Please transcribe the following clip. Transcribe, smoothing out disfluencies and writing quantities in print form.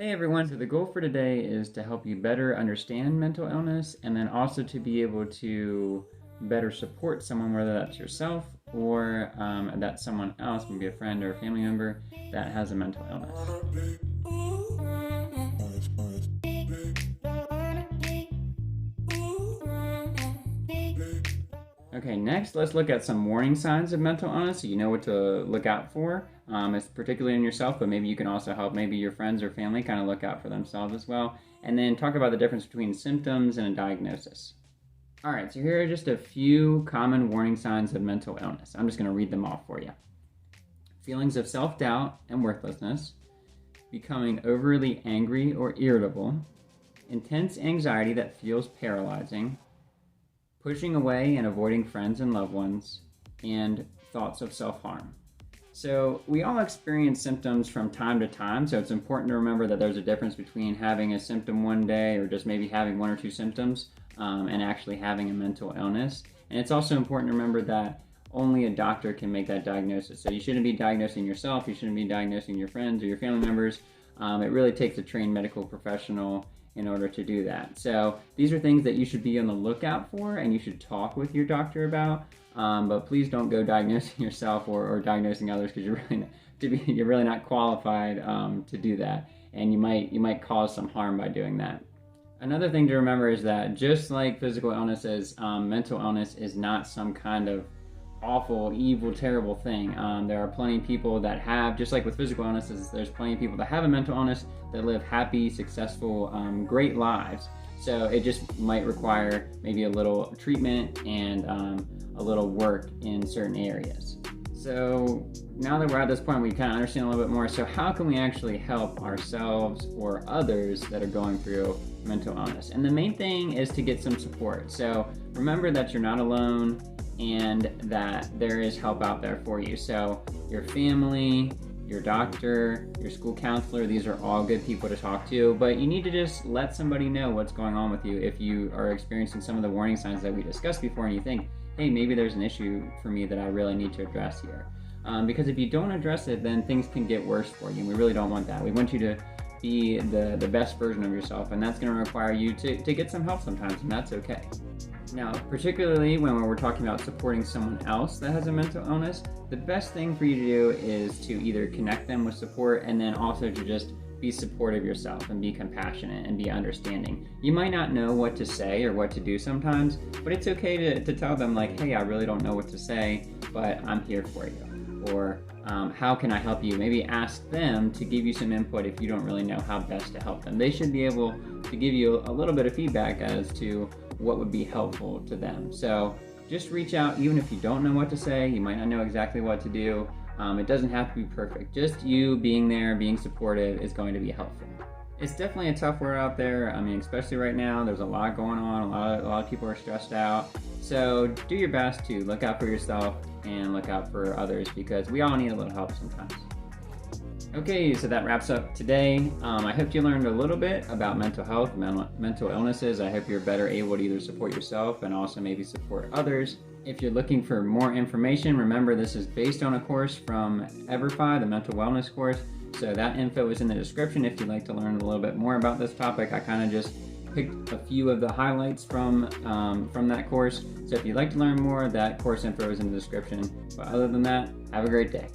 Hey everyone, so the goal for today is to help you better understand mental illness and then also to be able to better support someone, whether that's yourself or that's someone else, maybe a friend or a family member that has a mental illness. Okay, next let's look at some warning signs of mental illness so you know what to look out for. It's particularly in yourself, but maybe you can also help maybe your friends or family kind of look out for themselves as well. And then talk about the difference between symptoms and a diagnosis. All right, so here are just a few common warning signs of mental illness. I'm just going to read them off for you. Feelings of self-doubt and worthlessness, becoming overly angry or irritable, intense anxiety that feels paralyzing, pushing away and avoiding friends and loved ones, and thoughts of self-harm. So we all experience symptoms from time to time, so it's important to remember that there's a difference between having a symptom one day or just maybe having one or two symptoms and actually having a mental illness. And it's also important to remember that only a doctor can make that diagnosis. So you shouldn't be diagnosing yourself, you shouldn't be diagnosing your friends or your family members. It really takes a trained medical professional in order to do that. So these are things that you should be on the lookout for and you should talk with your doctor about. But please don't go diagnosing yourself or diagnosing others because you're really not qualified to do that, and you might cause some harm by doing that. Another thing to remember is that just like physical illnesses, mental illness is not some kind of awful, evil, terrible thing. There are plenty of people that have, just like with physical illnesses, there's plenty of people that have a mental illness that live happy, successful, great lives. So it just might require maybe a little treatment and a little work in certain areas. So now that we're at this point, we kind of understand a little bit more. So how can we actually help ourselves or others that are going through mental illness? And the main thing is to get some support. So remember that you're not alone and that there is help out there for you. So your family, your doctor, your school counselor, these are all good people to talk to, but you need to just let somebody know what's going on with you if you are experiencing some of the warning signs that we discussed before and you think, hey, maybe there's an issue for me that I really need to address here. Because if you don't address it, then things can get worse for you, and we really don't want that. We want you to be the best version of yourself, and that's going to require you to get some help sometimes, and that's okay. Now, particularly when we're talking about supporting someone else that has a mental illness, the best thing for you to do is to either connect them with support and then also to just be supportive yourself and be compassionate and be understanding. You might not know what to say or what to do sometimes, but it's okay to tell them like, hey, I really don't know what to say, but I'm here for you. Or how can I help you? Maybe ask them to give you some input if you don't really know how best to help them. They should be able to give you a little bit of feedback as to what would be helpful to them. So just reach out, even if you don't know what to say, you might not know exactly what to do. It doesn't have to be perfect. Just you being there, being supportive is going to be helpful. It's definitely a tough world out there. I mean, especially right now, there's a lot going on. A lot of people are stressed out. So do your best to look out for yourself and look out for others because we all need a little help sometimes. Okay, so that wraps up today. I hope you learned a little bit about mental health, mental illnesses. I hope you're better able to either support yourself and also maybe support others. If you're looking for more information, remember this is based on a course from Everfi, the mental wellness course. So that info is in the description if you'd like to learn a little bit more about this topic. I kind of just picked a few of the highlights from that course. So if you'd like to learn more, that course info is in the description. But other than that, have a great day.